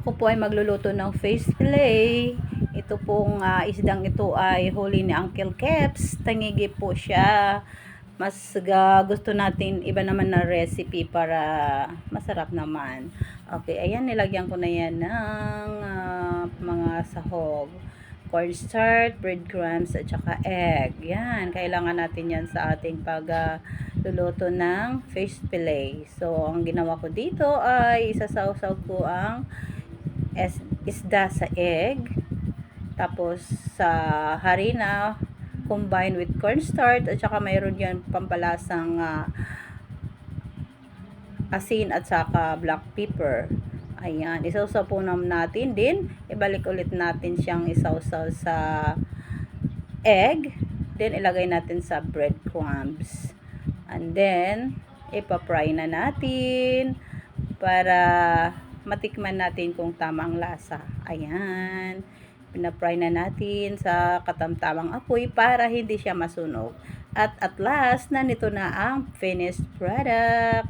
Ako po ay magluluto ng fish fillet. Ito pong isdang ito ay huli ni Uncle Keps. Tangigi po siya. Mas gusto natin iba naman na recipe para masarap naman. Okay, ayan, nilagyan ko na yan ng mga sahog, cornstarch, breadcrumbs, at saka egg. Yan, kailangan natin yan sa ating luluto ng fish fillet. So, ang ginawa ko dito ay isasaw-saw ko ang isda sa egg, tapos sa harina combined with cornstarch, at saka mayroon yan pampalasang asin at saka black pepper. Ayan, isawsaw po natin din, ibalik ulit natin siyang isawsaw sa egg, then ilagay natin sa breadcrumbs, and then ipapry na natin para matikman natin kung tamang lasa. Ayan, pinapry na natin sa katamtamang apoy para hindi siya masunog. At last, nandito na ang finished product.